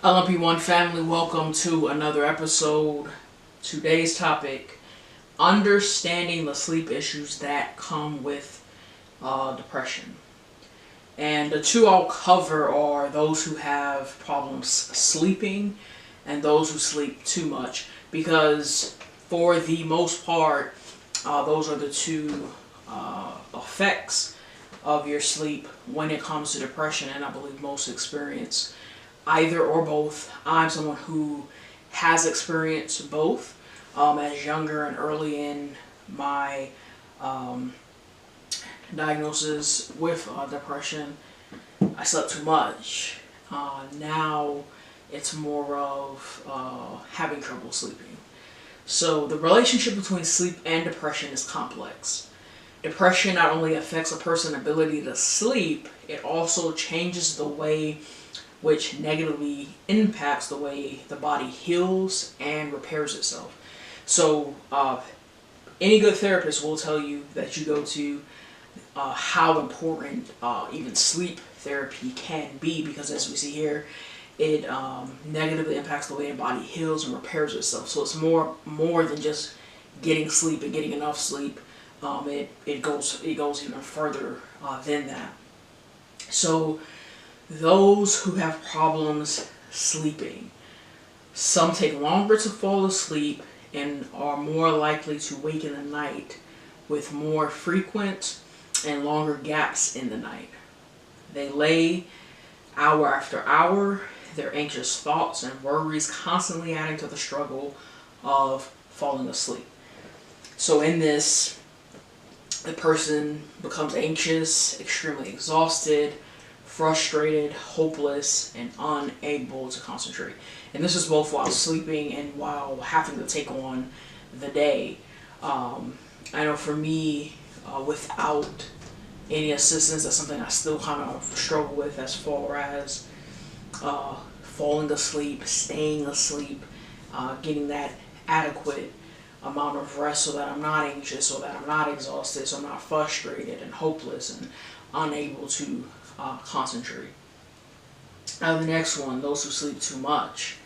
LMP1 family, welcome to another episode. Today's topic, understanding the sleep issues that come with depression. And the two I'll cover are those who have problems sleeping and those who sleep too much. Because for the most part, those are the two effects of your sleep when it comes to depression, and I believe most experience either or both. I'm someone who has experienced both as younger and early in my diagnosis with depression. I slept too much. Now it's more of having trouble sleeping. So the relationship between sleep and depression is complex. Depression not only affects a person's ability to sleep, it also changes the way which negatively impacts the way the body heals and repairs itself. So any good therapist will tell you that you go to how important even sleep therapy can be, because as we see here, it negatively impacts the way the body heals and repairs itself. So it's more than just getting sleep and getting enough sleep. It goes even further than that. So those who have problems sleeping, some take longer to fall asleep and are more likely to wake in the night with more frequent and longer gaps in the night. They lay hour after hour, their anxious thoughts and worries constantly adding to the struggle of falling asleep. So in this, the person becomes anxious, extremely exhausted, frustrated, hopeless, and unable to concentrate. And this is both while sleeping and while having to take on the day. I know for me, without any assistance, that's something I still kind of struggle with as far as falling asleep, staying asleep, getting that adequate amount of rest so that I'm not anxious, so that I'm not exhausted, so I'm not frustrated and hopeless and unable to concentrate. Now the next one, those who sleep too much.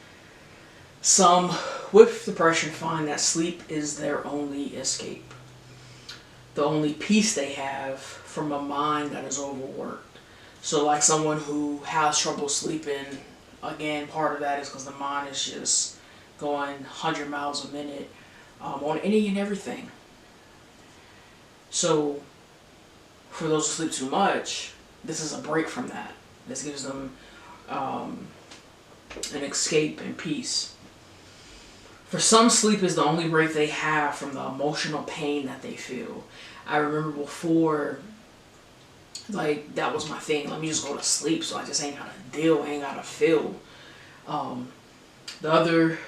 Some with depression find that sleep is their only escape, the only peace they have from a mind that is overworked. So like someone who has trouble sleeping, again, part of that is because the mind is just going 100 miles a minute on any and everything. So for those who sleep too much, this is a break from that. This gives them an escape and peace. For some, sleep is the only break they have from the emotional pain that they feel. I remember before, like, that was my thing. Let me just go to sleep so I just ain't gotta deal, ain't gotta feel. The other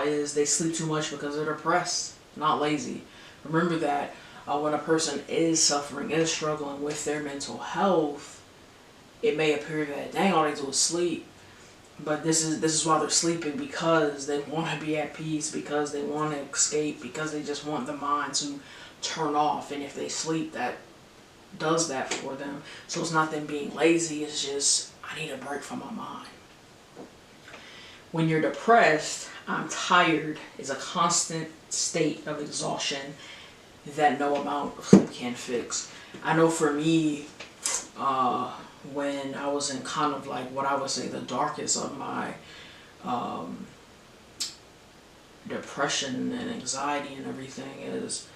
is they sleep too much because they're depressed, not lazy. Remember that when a person is suffering, is struggling with their mental health, it may appear that dang, all they do is sleep. But this is why they're sleeping, because they want to be at peace, because they want to escape, because they just want the mind to turn off. And if they sleep, that does that for them. So it's not them being lazy, it's just, I need a break from my mind. When you're depressed, I'm tired is a constant state of exhaustion that no amount of sleep can fix. I know for me, when I was in kind of like what I would say the darkest of my depression and anxiety and everything, is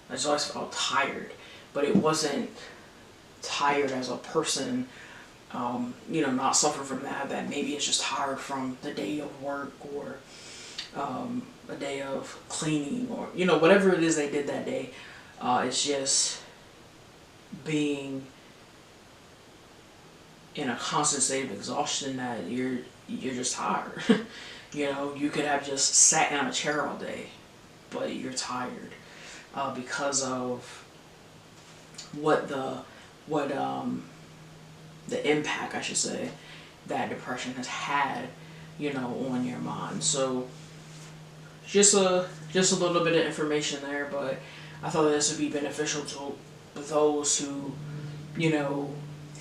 I just always felt tired. But it wasn't tired as a person, not suffering from that maybe it's just tired from the day of work or a day of cleaning or, whatever it is they did that day. It's just being in a constant state of exhaustion that you're just tired. You could have just sat in a chair all day, but you're tired because of what the impact, I should say, that depression has had, on your mind. So just a little bit of information there, but I thought this would be beneficial to those who,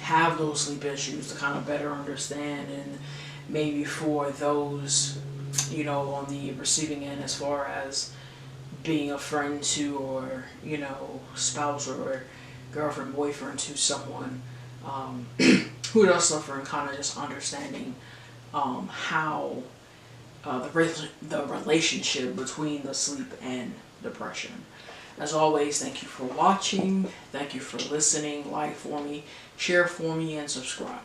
have those sleep issues, to kind of better understand maybe for those, you know, on the receiving end, as far as being a friend to, or, you know, spouse or girlfriend, boyfriend to someone who does suffer, and kind of just understanding how the relationship between the sleep and depression. As always, thank you for watching, thank you for listening, like for me, share for me, and subscribe.